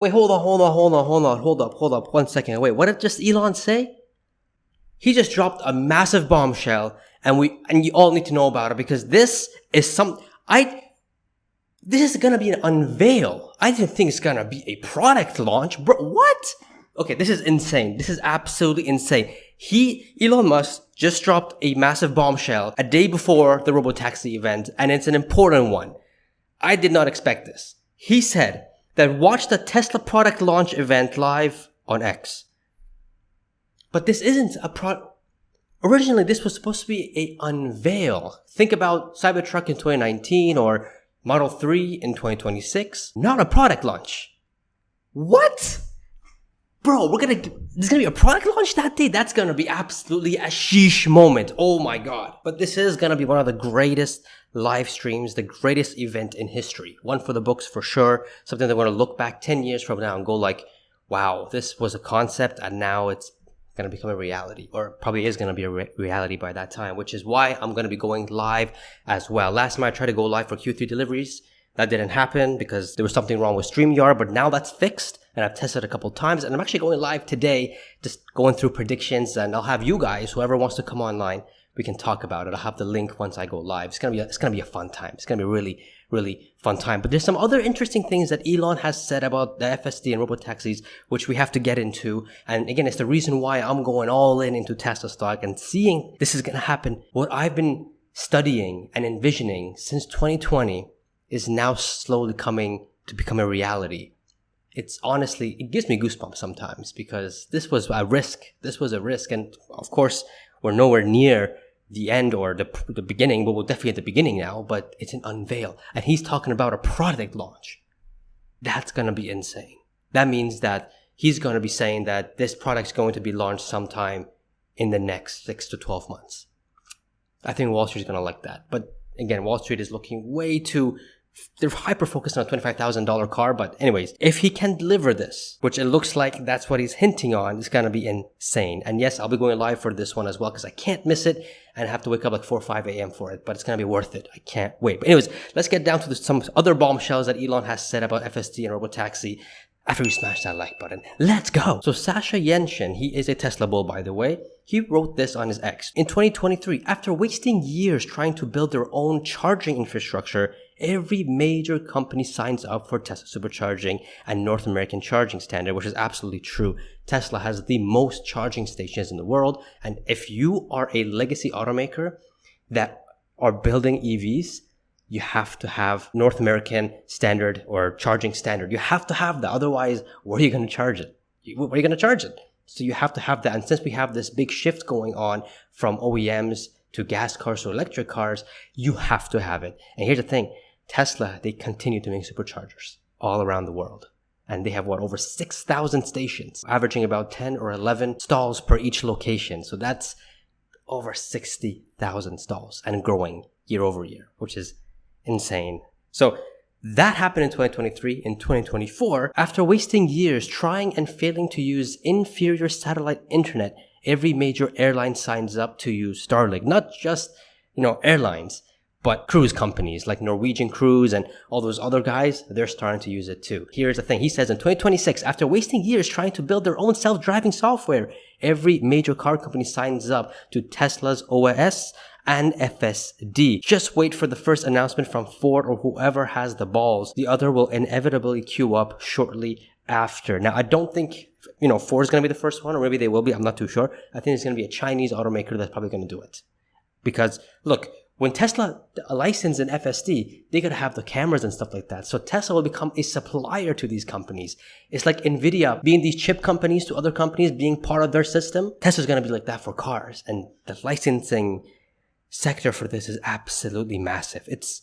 Wait, hold up 1 second. Wait, what did just Elon say? He just dropped a massive bombshell, and you all need to know about it because this is this is gonna be an unveil. I didn't think it's gonna be a product launch, bro. What? Okay, this is insane. This is absolutely insane. Elon Musk just dropped a massive bombshell a day before the Robotaxi event, and it's an important one. I did not expect this. He said that watch the Tesla product launch event live on X. But this isn't a originally this was supposed to be a unveil. Think about Cybertruck in 2019 or Model 3 in 2026. Not a product launch. What? Bro, there's gonna be a product launch that day? That's gonna be absolutely a sheesh moment. Oh my god. But this is gonna be one of the greatest live streams, the greatest event in history. One for the books for sure. Something that we're gonna look back 10 years from now and go like, wow, this was a concept and now it's gonna become a reality, or probably is gonna be a reality by that time, which is why I'm gonna be going live as well. Last time I tried to go live for Q3 deliveries. That didn't happen because there was something wrong with StreamYard, but now that's fixed and I've tested it a couple times and I'm actually going live today, just going through predictions, and I'll have you guys, whoever wants to come online, we can talk about it. I'll have the link once I go live. It's gonna be a fun time. It's gonna be a really fun time. But there's some other interesting things that Elon has said about the FSD and robotaxis, which we have to get into. And again, it's the reason why I'm going all in into Tesla stock and seeing this is gonna happen. What I've been studying and envisioning since 2020 is now slowly coming to become a reality. It's honestly, it gives me goosebumps sometimes because this was a risk. And of course, we're nowhere near the end or the beginning, but we're definitely at the beginning now, but it's an unveil. And he's talking about a product launch. That's going to be insane. That means that he's going to be saying that this product's going to be launched sometime in the next 6 to 12 months. I think Wall Street's going to like that. But again, Wall Street is looking they're hyper-focused on a $25,000 car, but anyways, if he can deliver this, which it looks like that's what he's hinting on, it's gonna be insane. And yes, I'll be going live for this one as well, because I can't miss it, and I have to wake up like 4 or 5 a.m. for it, but it's gonna be worth it. I can't wait. But anyways, let's get down to some other bombshells that Elon has said about FSD and Robotaxi after we smash that like button. Let's go! So Sasha Yenshin, he is a Tesla bull, by the way, he wrote this on his X. In 2023, after wasting years trying to build their own charging infrastructure, every major company signs up for Tesla supercharging and North American charging standard, which is absolutely true. Tesla has the most charging stations in the world, and if you are a legacy automaker that are building EVs, you have to have North American standard or charging standard. You have to have that. Otherwise, where are you going to charge it? Where are you going to charge it? So you have to have that. And since we have this big shift going on from OEMs to gas cars to electric cars, you have to have it. And here's the thing. Tesla, they continue to make superchargers all around the world. And they have, over 6,000 stations, averaging about 10 or 11 stalls per each location. So that's over 60,000 stalls and growing year over year, which is insane. So that happened in 2023. In 2024, after wasting years trying and failing to use inferior satellite internet, every major airline signs up to use Starlink. Not just, airlines, but cruise companies like Norwegian Cruise and all those other guys, they're starting to use it too. Here's the thing. He says in 2026, after wasting years trying to build their own self-driving software, every major car company signs up to Tesla's OS and FSD. Just wait for the first announcement from Ford or whoever has the balls. The other will inevitably queue up shortly after. Now, I don't think, Ford is going to be the first one, or maybe they will be. I'm not too sure. I think it's going to be a Chinese automaker that's probably going to do it. Because, look, when Tesla licensed an FSD, they could have the cameras and stuff like that. So Tesla will become a supplier to these companies. It's like NVIDIA being these chip companies to other companies being part of their system. Tesla's going to be like that for cars. And the licensing sector for this is absolutely massive. It's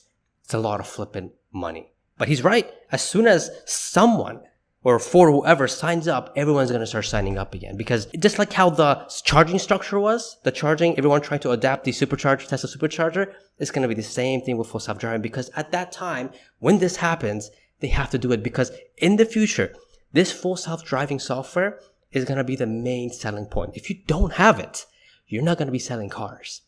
a lot of flipping money. But he's right. As soon as someone or for whoever signs up, everyone's going to start signing up again. Because just like how the charging structure was, everyone trying to adapt the Tesla supercharger, it's going to be the same thing with full self-driving. Because at that time, when this happens, they have to do it. Because in the future, this full self-driving software is going to be the main selling point. If you don't have it, you're not going to be selling cars.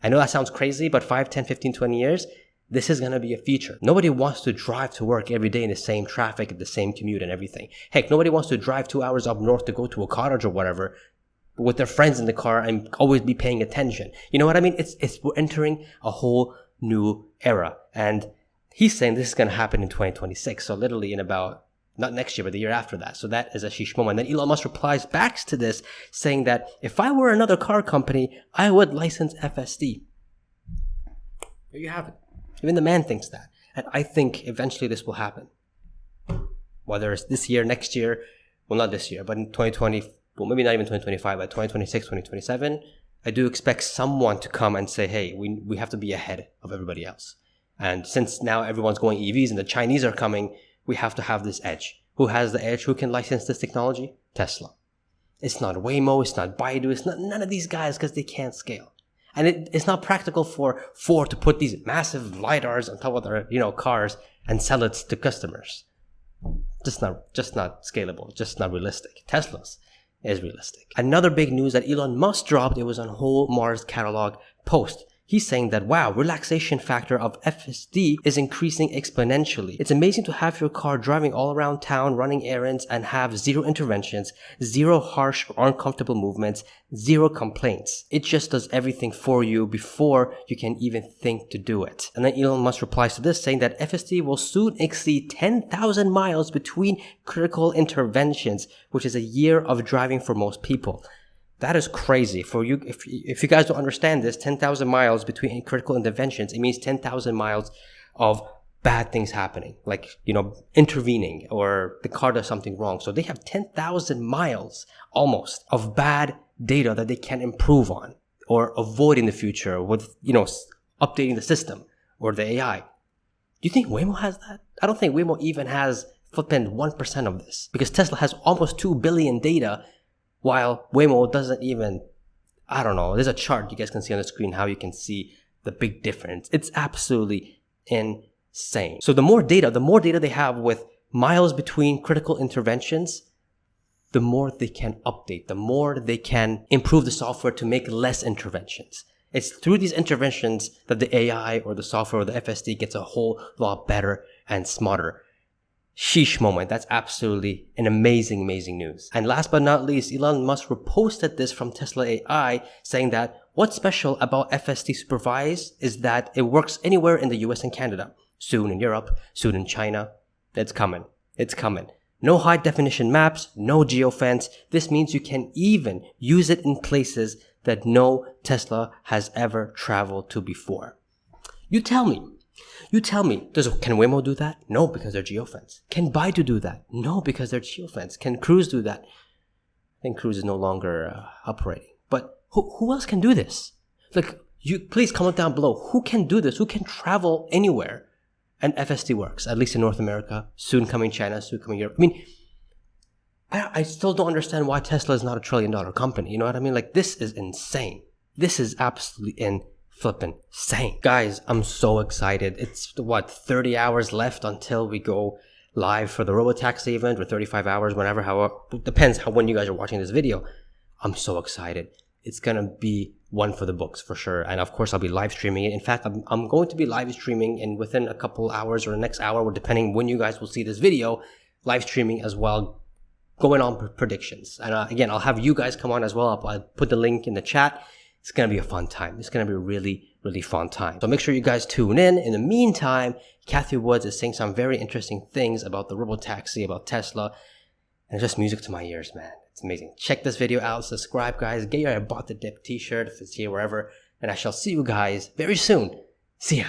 I know that sounds crazy, but 5, 10, 15, 20 years, This is going to be a feature. Nobody wants to drive to work every day in the same traffic, the same commute and everything. Heck, nobody wants to drive 2 hours up north to go to a cottage or whatever with their friends in the car and always be paying attention. You know what I mean? We're entering a whole new era. And he's saying this is going to happen in 2026. So literally in about, not next year, but the year after that. So that is a sheesh moment. And then Elon Musk replies back to this saying that if I were another car company, I would license FSD. There you have it. Even the man thinks that. And I think eventually this will happen. Whether it's this year, next year, well, not this year, but in 2020, well, maybe not even 2025, but 2026, 2027, I do expect someone to come and say, hey, we have to be ahead of everybody else. And since now everyone's going EVs and the Chinese are coming, we have to have this edge. Who has the edge? Who can license this technology? Tesla. It's not Waymo, it's not Baidu, it's not none of these guys because they can't scale. And it's not practical for Ford to put these massive LiDARs on top of their, cars and sell it to customers. Just not scalable, just not realistic. Tesla's is realistic. Another big news that Elon Musk dropped, it was on whole Mars catalog post. He's saying that, wow, relaxation factor of FSD is increasing exponentially. It's amazing to have your car driving all around town, running errands, and have zero interventions, zero harsh or uncomfortable movements, zero complaints. It just does everything for you before you can even think to do it. And then Elon Musk replies to this saying that FSD will soon exceed 10,000 miles between critical interventions, which is a year of driving for most people. That is crazy. For you, if you guys don't understand this, 10,000 miles between critical interventions, it means 10,000 miles of bad things happening, like, intervening or the car does something wrong. So they have 10,000 miles almost of bad data that they can improve on or avoid in the future with, updating the system or the AI. Do you think Waymo has that? I don't think Waymo even has flipping 1% of this because Tesla has almost 2 billion data while Waymo doesn't even, I don't know, there's a chart you guys can see on the screen how you can see the big difference. It's absolutely insane. So the more data they have with miles between critical interventions, the more they can update, the more they can improve the software to make less interventions. It's through these interventions that the AI or the software or the FSD gets a whole lot better and smarter. Sheesh moment. That's absolutely an amazing news. And last but not least, Elon Musk reposted this from Tesla AI saying that what's special about FSD Supervise is that it works anywhere in the US and Canada. Soon in Europe, soon in China. It's coming. It's coming. No high definition maps, no geofence. This means you can even use it in places that no Tesla has ever traveled to before. You tell me, can Waymo do that? No, because they're geofence. Can Baidu do that? No, because they're geofence. Can Cruise do that? I think Cruise is no longer operating. But who else can do this? Please comment down below. Who can do this? Who can travel anywhere? And FSD works, at least in North America. Soon coming China, soon coming Europe. I mean, I still don't understand why Tesla is not $1 trillion company. You know what I mean? This is insane. This is absolutely flippin' insane. Guys, I'm so excited. It's 30 hours left until we go live for the Robotaxi event, or 35 hours, however, depends when you guys are watching this video. I'm so excited. It's gonna be one for the books for sure. And of course, I'll be live streaming it. In fact, I'm going to be live streaming and within a couple hours or the next hour, depending when you guys will see this video, live streaming as well, going on predictions. And again, I'll have you guys come on as well. I'll put the link in the chat. It's going to be a fun time. It's going to be a really fun time. So make sure you guys tune in. In the meantime, Kathy Woods is saying some very interesting things about the Robotaxi, about Tesla, and it's just music to my ears, man. It's amazing. Check this video out. Subscribe, guys. Get your I Bought the Dip t-shirt if it's here, wherever. And I shall see you guys very soon. See ya.